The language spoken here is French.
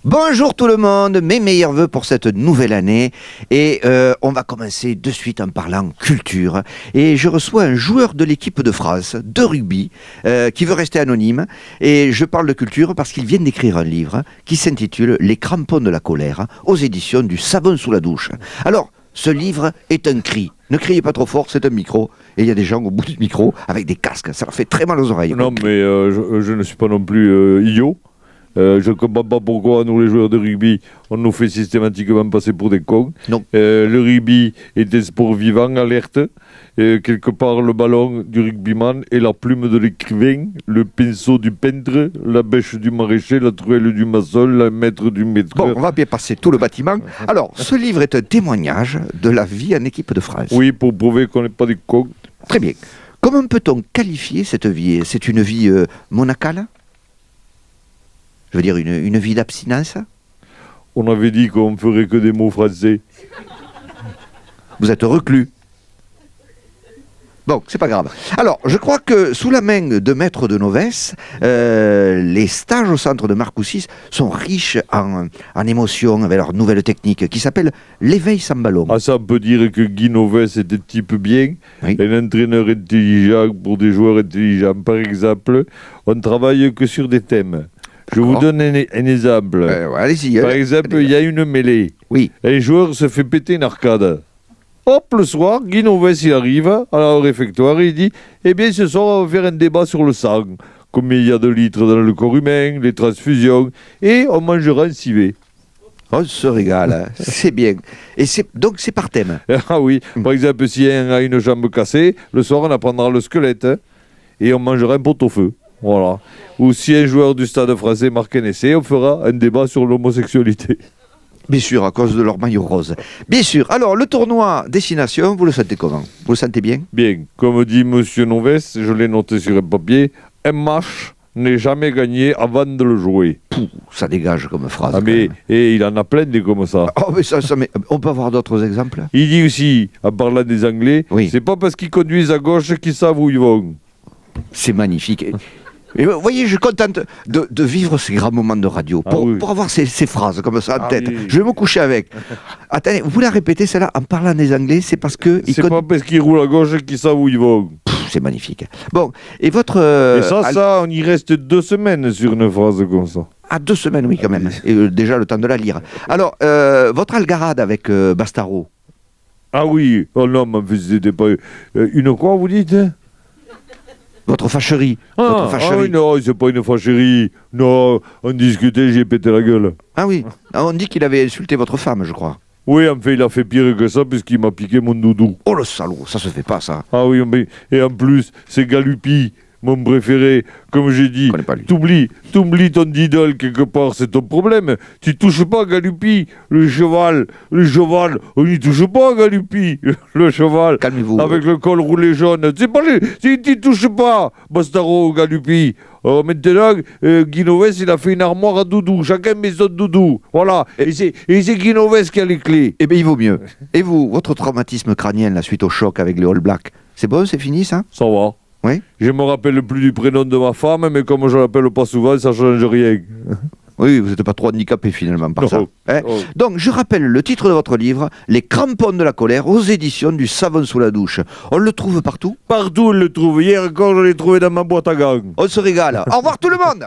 Bonjour tout le monde, mes meilleurs vœux pour cette nouvelle année et on va commencer de suite en parlant culture et je reçois un joueur de l'équipe de France de rugby qui veut rester anonyme et je parle de culture parce qu'il vient d'écrire un livre qui s'intitule Les crampons de la colère aux éditions du Savon sous la douche. Alors, ce livre est un cri. Ne criez pas trop fort, c'est un micro. Et il y a des gens au bout du micro avec des casques. Ça leur fait très mal aux oreilles. Non, mais je ne suis pas non plus idiot. Je ne comprends pas pourquoi nous, les joueurs de rugby, on nous fait systématiquement passer pour des cons. Non. Le rugby est un sport vivant, alerte. Quelque part, le ballon du rugbyman est la plume de l'écrivain, le pinceau du peintre, la bêche du maraîcher, la truelle du maçon, la maître du maître. Bon, on va bien passer tout le bâtiment. Alors, ce livre est un témoignage de la vie en équipe de France. Oui, pour prouver qu'on n'est pas des cons. Très bien. Comment peut-on qualifier cette vie? C'est une vie monacale? Je veux dire, une vie d'abstinence? On avait dit qu'on ferait que des mots français. Vous êtes reclus. Bon, c'est pas grave. Alors, je crois que sous la main de Maître de Novès, les stages au centre de Marcoussis sont riches en émotions avec leur nouvelle technique qui s'appelle l'éveil sans ballon. Ah, ça, on peut dire que Guy Novès était type bien, Oui. un entraîneur intelligent pour des joueurs intelligents. Par exemple, on ne travaille que sur des thèmes. Je vous donne un exemple. Ouais, allez-y. Par exemple, il y a une mêlée. Oui. Un joueur se fait péter une arcade. Hop, le soir, Guy Novès, il arrive au réfectoire et il dit « Eh bien, ce soir, on va faire un débat sur le sang. Combien il y a de litres dans le corps humain, les transfusions, et on mangera un civet. » On se régale, c'est bien. Et donc c'est par thème. Ah oui, par exemple, si un a une jambe cassée, le soir, on apprendra le squelette et on mangera un pot-au-feu. Voilà. Ou si un joueur du Stade français marque un essai, on fera un débat sur l'homosexualité. Bien sûr, à cause de leur maillot rose. Bien sûr. Alors, le tournoi Destination, vous le sentez comment? Vous le sentez bien? Bien, comme dit Monsieur Novès, je l'ai noté sur un papier, un match n'est jamais gagné avant de le jouer. Pouh, ça dégage comme phrase. Ah quand mais, même. et il en a plein des comme ça. Oh, mais mais on peut avoir d'autres exemples? Il dit aussi, en parlant des Anglais, Oui. c'est pas parce qu'ils conduisent à gauche qu'ils savent où ils vont. C'est magnifique. Et vous voyez, je suis contente de vivre ces grands moments de radio pour, oui. pour avoir ces phrases comme ça en Ah tête. oui. Je vais me coucher avec. Attendez, vous pouvez la répéter celle-là en parlant des Anglais? C'est parce que C'est pas parce qu'ils roulent à gauche qu'ils savent où ils vont. C'est magnifique. Bon, et votre... Et ça, on y reste 2 semaines sur une phrase comme ça. Ah, 2 semaines, oui, quand même. Et déjà le temps de la lire. Alors, votre algarade avec Bastaro. Ah oui, oh non, mais c'était pas... une quoi, vous dites? Votre fâcherie. Votre Ah fâcherie. oui, non, c'est pas une fâcherie. Non, on discutait, j'ai pété la gueule. Ah oui. Ah, on dit qu'il avait insulté votre femme, je crois. Oui, en fait, il a fait pire que ça puisqu'il m'a piqué mon doudou. Oh le salaud, ça se fait pas ça. Ah oui, mais, et en plus, c'est Galupi, mon préféré. Comme j'ai dit, Je connais pas lui. t'oublies ton idole quelque part, c'est ton problème. Tu touches pas à Galupi, le cheval, on n'y touche pas à Galupi, le cheval. Calmez-vous. Avec le col roulé jaune. C'est pas tu touches pas, Bastaro, Galupi. Maintenant, Guy Novès, il a fait une armoire à doudou. Chacun met son doudou. Voilà. Et c'est Guy Novès qui a les clés. Eh bien, il vaut mieux. Et vous, votre traumatisme crânien, la suite au choc avec les All Blacks, c'est bon, c'est fini ça? Ça va. Oui. Je me rappelle plus du prénom de ma femme, mais comme je l'appelle pas souvent, ça change rien. Oui, vous n'êtes pas trop handicapé finalement par Non. ça. Hein? Oh. Donc, je rappelle le titre de votre livre, Les crampons de la colère, aux éditions du Savon sous la douche. On le trouve partout? Partout, on le trouve. Hier encore, je l'ai trouvé dans ma boîte à gants. On se régale. Au revoir tout le monde!